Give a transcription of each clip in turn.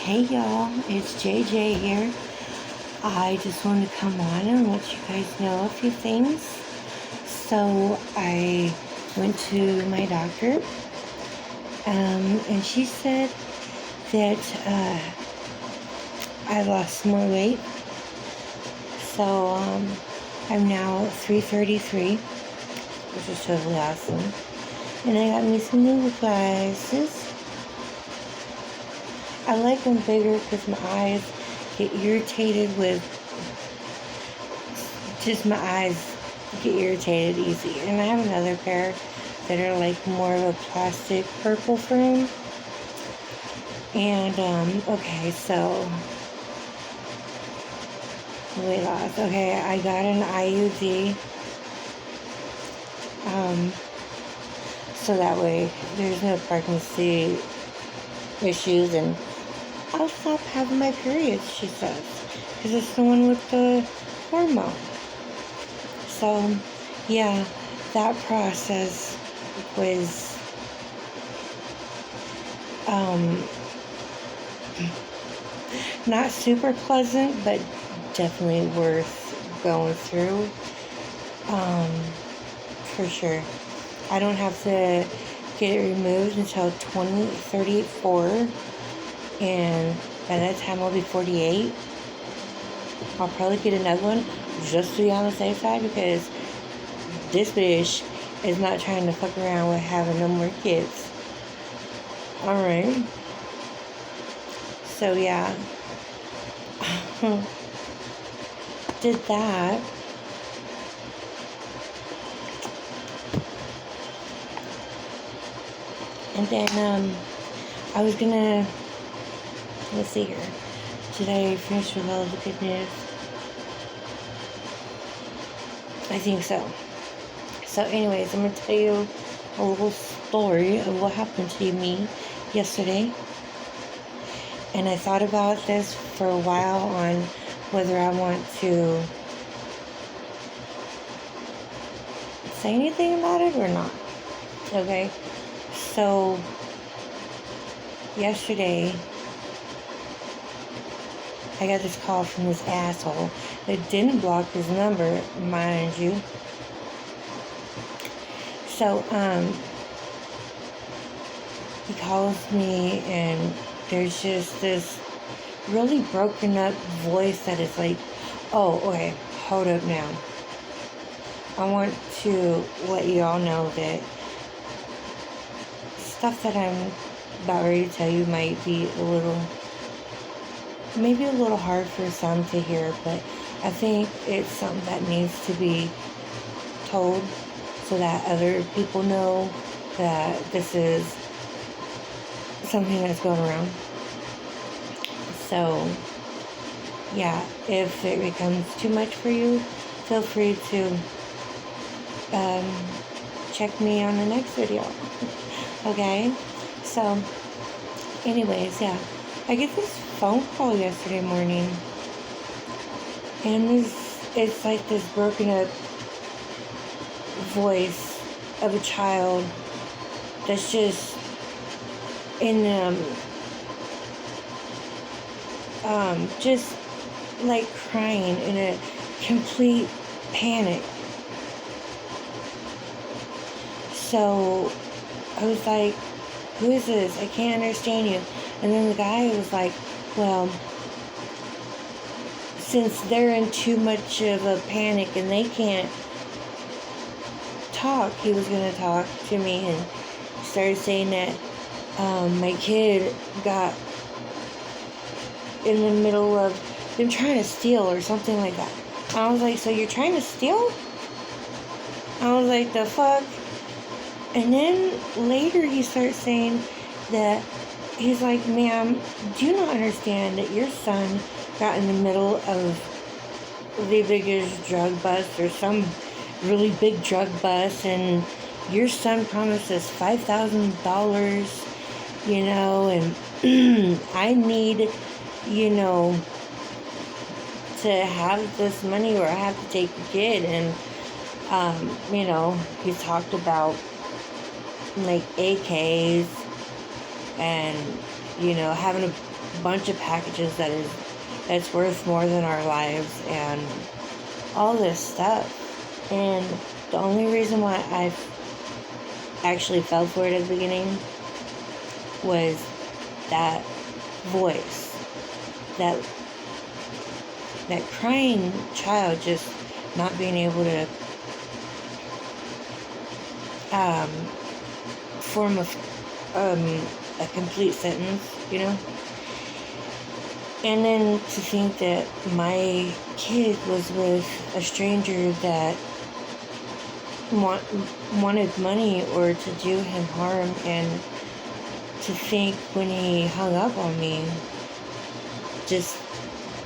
Hey y'all, it's JJ here. I just wanted to come on and let you guys know a few things. So I went to my doctor, and she said that I lost more weight. So I'm now 333, which is totally awesome. And I got me some new glasses. I like them bigger because my eyes get irritated with, just my eyes get irritated easy. And I have another pair that are like more of a plastic purple frame. And, okay, so, weight loss. Okay, I got an IUD. So that way there's no pregnancy issues and I'll stop having my periods, she says, because it's the one with the hormone. So, yeah, that process was, not super pleasant, but definitely worth going through, for sure. I don't have to get it removed until 2034. And by that time I'll be 48. I'll probably get another one just to be on the safe side because this bitch is not trying to fuck around with having no more kids. Alright. So yeah. Did that. And then I was gonna, let's see here. Did I finish with all the good news? I think so. So anyways, I'm going to tell you a little story of what happened to me yesterday. And I thought about this for a while on whether I want to say anything about it or not. Okay? So, yesterday, I got this call from this asshole that didn't block his number, mind you. So, he calls me and there's just this really broken up voice that is like, oh, okay, hold up now. I want to let you all know that stuff that I'm about ready to tell you might be maybe a little hard for some to hear, but I think it's something that needs to be told so that other people know that this is something that's going around. So, yeah, if it becomes too much for you, feel free to check me on the next video. Okay? So, anyways, yeah. I get this phone call yesterday morning, and it's like this broken up voice of a child that's just in just like crying in a complete panic. So I was like, who is this? I can't understand you. And then the guy was like, well, since they're in too much of a panic and they can't talk, he was going to talk to me and started saying that my kid got in the middle of them trying to steal or something like that. I was like, so you're trying to steal? I was like, the fuck? And then later he starts saying that he's like, ma'am, do you not understand that your son got in the middle of the biggest drug bust or some really big drug bust and your son promised us $5,000, and I need, to have this money or I have to take the kid. And, he talked about like AKs and, having a bunch of packages that's worth more than our lives and all this stuff. And the only reason why I actually fell for it at the beginning was that voice, that crying child just not being able to form a complete sentence, you know. And then to think that my kid was with a stranger that wanted money or to do him harm, and to think when he hung up on me, just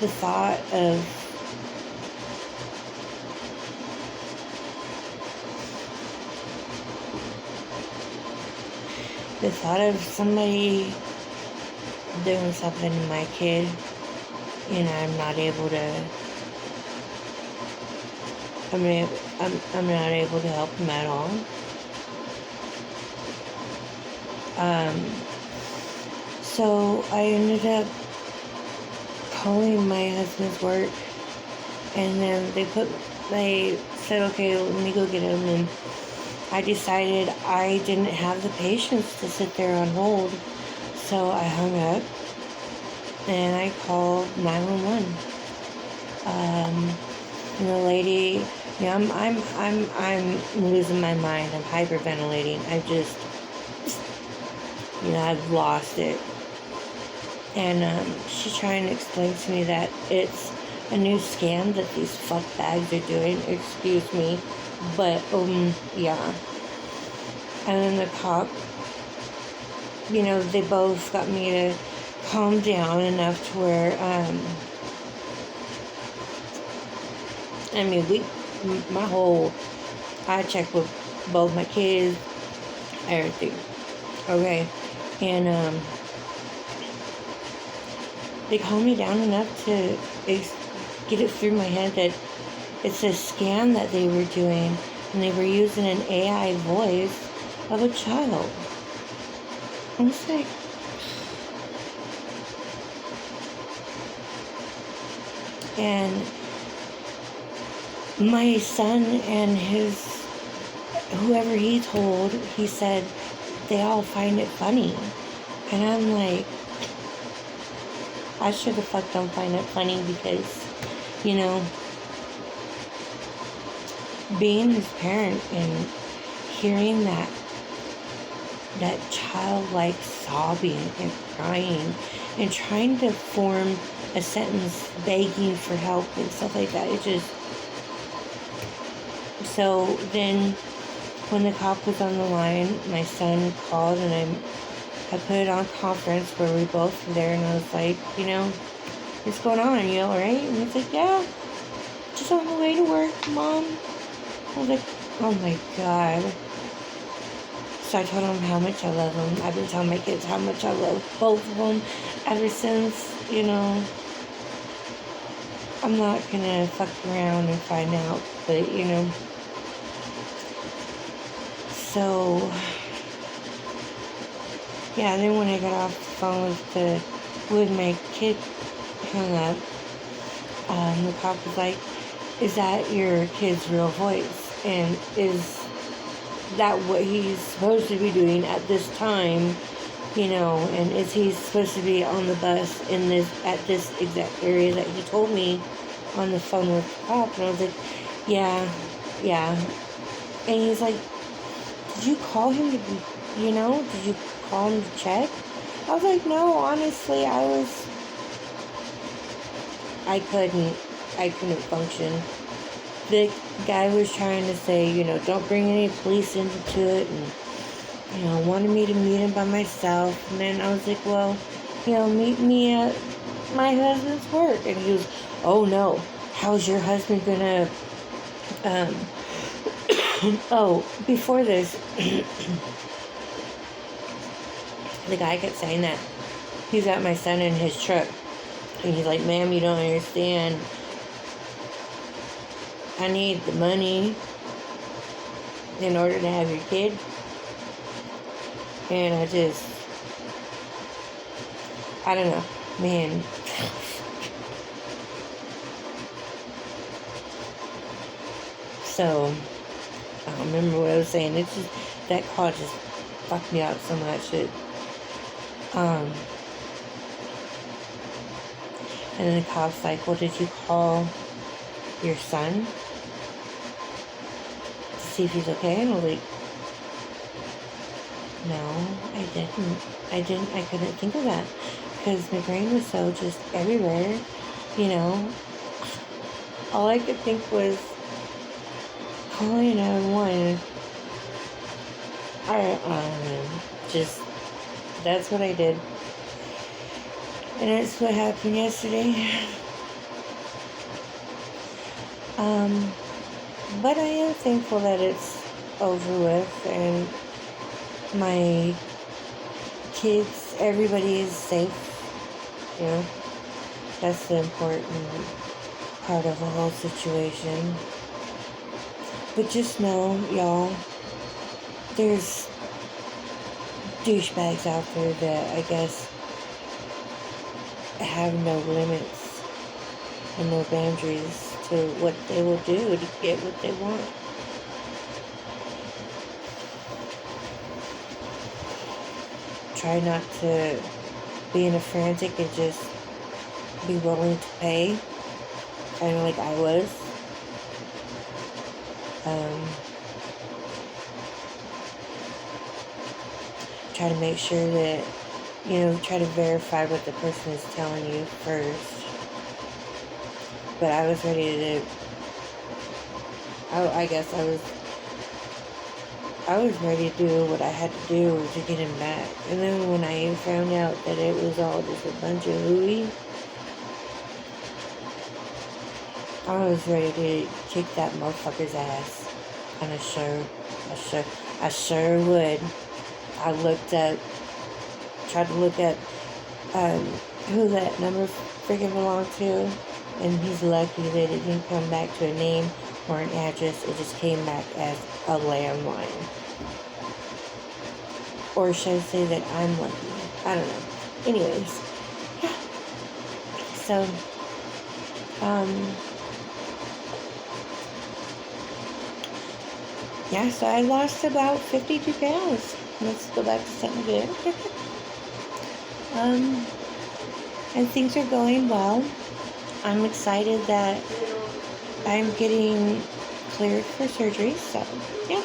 the thought of somebody doing something to my kid, and I'm not able to help him at all. So I ended up calling my husband's work, and then they said, okay, let me go get him. And I decided I didn't have the patience to sit there on hold, so I hung up and I called 911. And the lady, I'm losing my mind. I'm hyperventilating. I've lost it. And she's trying to explain to me that it's a new scam that these fuckbags are doing. Excuse me. But, yeah. And then the cop, they both got me to calm down enough to where, I checked with both my kids, everything. Okay. And, they calmed me down enough to get it through my head that it's a scam that they were doing, and they were using an AI voice of a child. I'm just like, and my son and whoever he told, he said they all find it funny. And I'm like, I sure the fuck don't find it funny, because, being his parent and hearing that childlike sobbing and crying and trying to form a sentence begging for help and stuff like that, it just... So then when the cop was on the line, my son called, and I put it on conference where we both were there, and I was like, what's going on? Are you alright? And he's like, yeah, just on the way to work, Mom. I was like, oh my God. So I told him how much I love him. I've been telling my kids how much I love both of them ever since, I'm not gonna fuck around and find out, but, So, yeah, then when I got off the phone with my kid hung up, the cop was like, is that your kid's real voice? And is that what he's supposed to be doing at this time? And is he supposed to be on the bus at this exact area that he told me on the phone with the cop? And I was like, yeah. And he's like, did you call him to be, did you call him to check? I was like, no, honestly, I couldn't function. The guy was trying to say, don't bring any police into it, and, wanted me to meet him by myself. And then I was like, well, meet me at my husband's work. And he was, oh no, how's your husband gonna, oh, before this, the guy kept saying that he's got my son in his truck. And he's like, ma'am, you don't understand. I need the money in order to have your kid. And I don't know. Man. So, I don't remember what I was saying. It's just, that call just fucked me out so much. And then the cop's like, well, did you call your son to see if he's okay? And I was like, no, I didn't. I couldn't think of that because my brain was so just everywhere, you know. All I could think was calling 911. I don't know. Just, that's what I did. And that's what happened yesterday. But I am thankful that it's over with and my kids, everybody is safe. You know, that's the important part of the whole situation. But just know, y'all, there's douchebags out there that I guess have no limits and no boundaries to what they will do to get what they want. Try not to be in a frantic and just be willing to pay, kind of like I was. Try to make sure that, you know, try to verify what the person is telling you first. But I was ready to, I guess I was ready to do what I had to do to get him back. And then when I found out that it was all just a bunch of hooey, I was ready to kick that motherfucker's ass. And I sure would. I tried to look at who that number freaking belonged to, and he's lucky that it didn't come back to a name or an address. It just came back as a landline. Or should I say that I'm lucky? I don't know. Anyways, yeah. So, yeah, so I lost about 52 pounds. Let's go back to something good. And things are going well. I'm excited that I'm getting cleared for surgery, so yeah.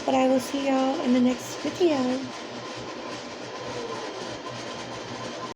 But I will see y'all in the next video.